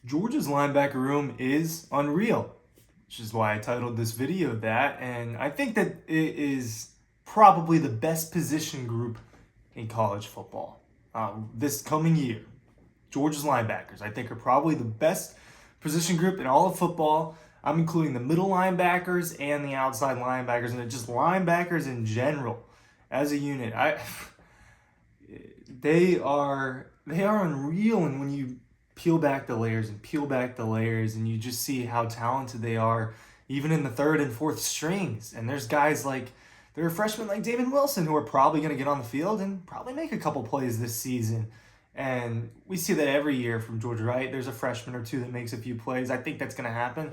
Georgia's linebacker room is unreal, which is why I titled this video that. And I think that it is probably the best position group in college football this coming year. Georgia's linebackers, I think, are probably the best position group in all of football. I'm including the middle linebackers and the outside linebackers, and just linebackers in general as a unit. They are unreal, and when you peel back the layers and peel back the layers, and you just see how talented they are, even in the third and fourth strings. And there's guys like there are freshmen like David Wilson who are probably going to get on the field and probably make a couple plays this season. And we see that every year from Georgia, right? There's a freshman or two that makes a few plays. I think that's going to happen.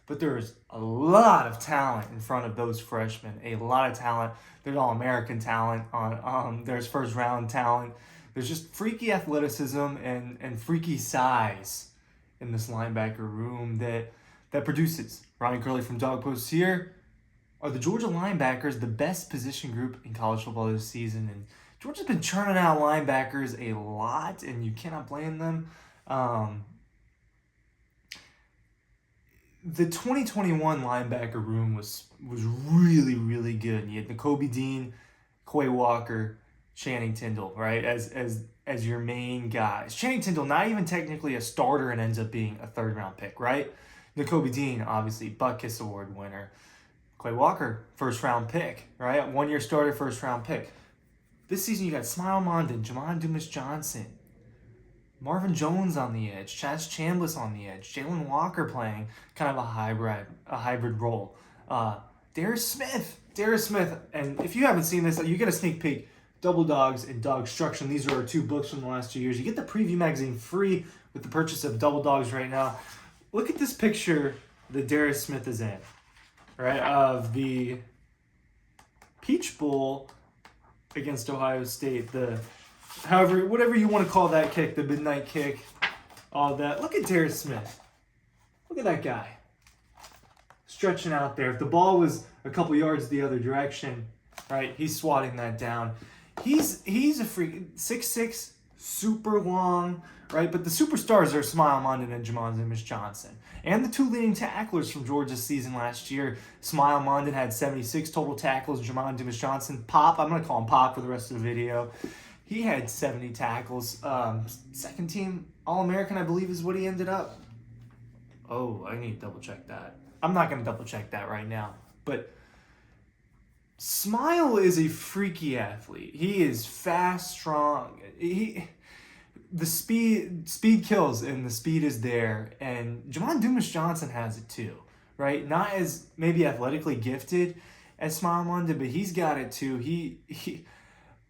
But there's a lot of talent in front of those freshmen. A lot of talent. There's All-American talent. There's first-round talent. There's just freaky athleticism and freaky size in this linebacker room that produces. Ryan Curley from Dawg Post here. Are the Georgia linebackers the best position group in college football this season? And Georgia's been churning out linebackers a lot, and you cannot blame them. The 2021 linebacker room was really, really good. You had Nakobe Dean, Quay Walker, Channing Tindall, right, as your main guys. Channing Tindall, not even technically a starter, and ends up being a third-round pick, right? Nakobe Dean, obviously, Butkus Award winner. Quay Walker, first-round pick, right? One-year starter, first-round pick. This season, you got Smile Mondon, Jamon Dumas-Johnson, Marvin Jones on the edge, Chaz Chambliss on the edge, Jalen Walker playing kind of a hybrid role. Darius Smith, and if you haven't seen this, you get a sneak peek. Double Dogs and Dog Struction. These are our two books from the last 2 years. You get the preview magazine free with the purchase of Double Dogs right now. Look at this picture that Darius Smith is in, right, of the Peach Bowl against Ohio State. Whatever you want to call that kick, the midnight kick, all that. Look at Darius Smith. Look at that guy stretching out there. If the ball was a couple yards the other direction, right, he's swatting that down. He's a freak, 6'6", super long, right? But the superstars are Smile Mondon and Jamon Dumas-Johnson. And the two leading tacklers from Georgia's season last year. Smile Mondon had 76 total tackles. Jamon Dumas-Johnson, Pop, I'm going to call him Pop for the rest of the video. He had 70 tackles. Second team All-American, I believe, is what he ended up. Oh, I need to double check that. I'm not going to double check that right now. But Smile is a freaky athlete. He is fast, strong. The speed kills, and the speed is there. And Jamon Dumas-Johnson has it too, right? Not as maybe athletically gifted as Smile Mondon, but he's got it too.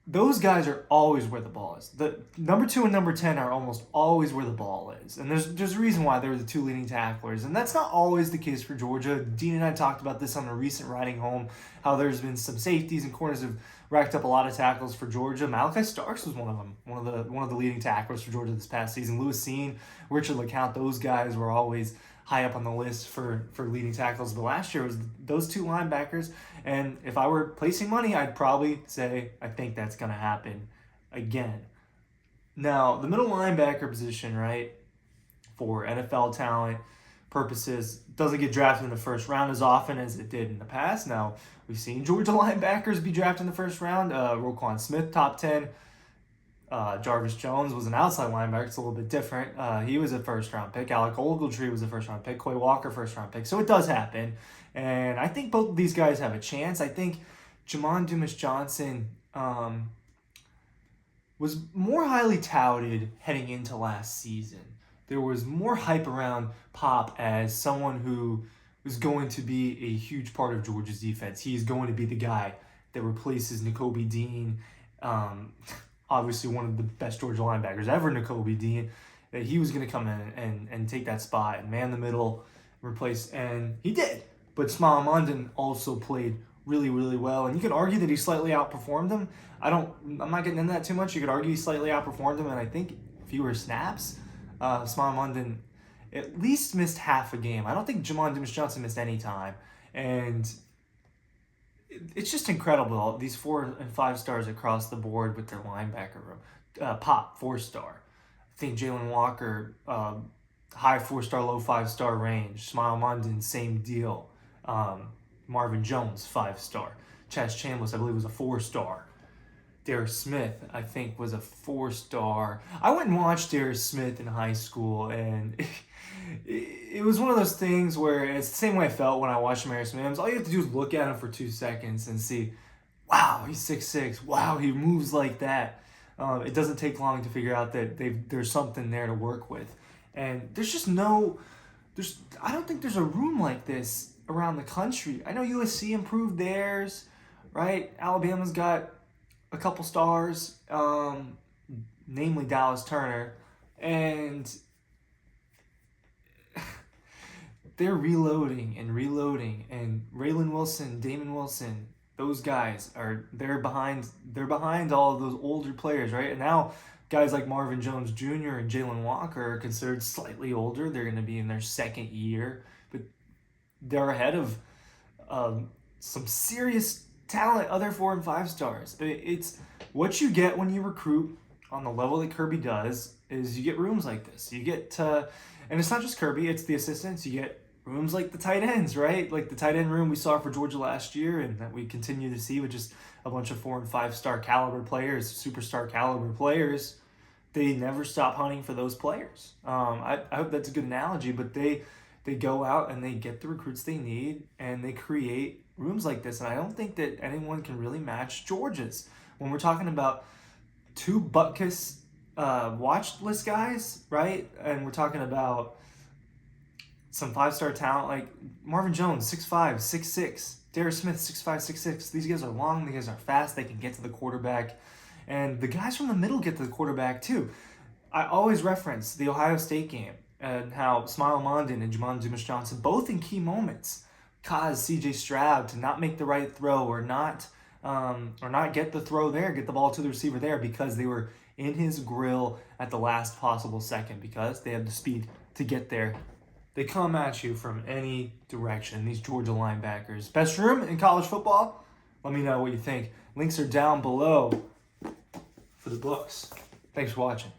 Those guys are always where the ball is. The number 2 and number 10 are almost always where the ball is. And there's a reason why they're the two leading tacklers. And that's not always the case for Georgia. Dean and I talked about this on a recent riding home, how there's been some safeties and corners have racked up a lot of tackles for Georgia. Malachi Starks was one of them, one of the leading tacklers for Georgia this past season. Lewis Cine, Richard LeCount, those guys were always high up on the list for leading tackles. But last year was those two linebackers. And if I were placing money, I'd probably say I think that's going to happen again. Now, the middle linebacker position, right, for NFL talent purposes, doesn't get drafted in the first round as often as it did in the past. Now, we've seen Georgia linebackers be drafted in the first round. Roquan Smith, top 10. Jarvis Jones was an outside linebacker. It's a little bit different. He was a first-round pick. Alec Ogletree was a first-round pick. Quay Walker, first-round pick. So it does happen. And I think both of these guys have a chance. I think Jamon Dumas-Johnson was more highly touted heading into last season. There was more hype around Pop as someone who was going to be a huge part of Georgia's defense. He's going to be the guy that replaces Nakobe Dean. Obviously one of the best Georgia linebackers ever, Nakobe Dean, that he was going to come in and take that spot and man the middle, replace, and he did. But Smile Mondon also played really, really well, and you could argue that he slightly outperformed him. I'm not getting into that too much. You could argue he slightly outperformed him, and I think fewer snaps. Smile Mondon at least missed half a game. I don't think Jamon Dumas-Johnson missed any time, and it's just incredible, these 4 and 5 stars across the board with their linebacker room. Pop, 4-star. I think Jalen Walker, high 4-star, low 5-star range. Smile London, same deal. Marvin Jones, 5-star. Chaz Chambliss, I believe, was a 4-star. Darius Smith, I think, was a 4-star. I went and watched Darius Smith in high school, and it was one of those things where it's the same way I felt when I watched Marius Mims. All you have to do is look at him for 2 seconds and see, wow, he's 6'6". Wow, he moves like that. It doesn't take long to figure out that there's something there to work with. And there's just I don't think there's a room like this around the country. I know USC improved theirs, right? Alabama's got a couple stars, namely Dallas Turner, and they're reloading, and Raylan Wilson, Damon Wilson, those guys they're behind all of those older players, right? And now guys like Marvin Jones Jr. and Jalen Walker are considered slightly older. They're going to be in their second year, but they're ahead of some serious talent, other 4 and 5 stars. It's what you get when you recruit on the level that Kirby does is you get rooms like this. You get and it's not just Kirby, it's the assistants. You get rooms like the tight ends, right? Like the tight end room we saw for Georgia last year, and that we continue to see with just a bunch of 4 and 5 star caliber players, superstar caliber players. They never stop hunting for those players. I hope that's a good analogy, but they go out and they get the recruits they need, and they create rooms like this. And I don't think that anyone can really match Georgia's. When we're talking about 2 Butkus watch list guys, right? And we're talking about some 5-star talent like Marvin Jones, 6'5", 6'6". Darius Smith, 6'5", 6'6". These guys are long. These guys are fast. They can get to the quarterback. And the guys from the middle get to the quarterback too. I always reference the Ohio State game and how Smile Mondon and Jamon Dumas-Johnson, both in key moments, caused C.J. Stroud to not make the right throw or not get the throw there, get the ball to the receiver there because they were in his grill at the last possible second because they had the speed to get there. They come at you from any direction, these Georgia linebackers. Best room in college football? Let me know what you think. Links are down below for the books. Thanks for watching.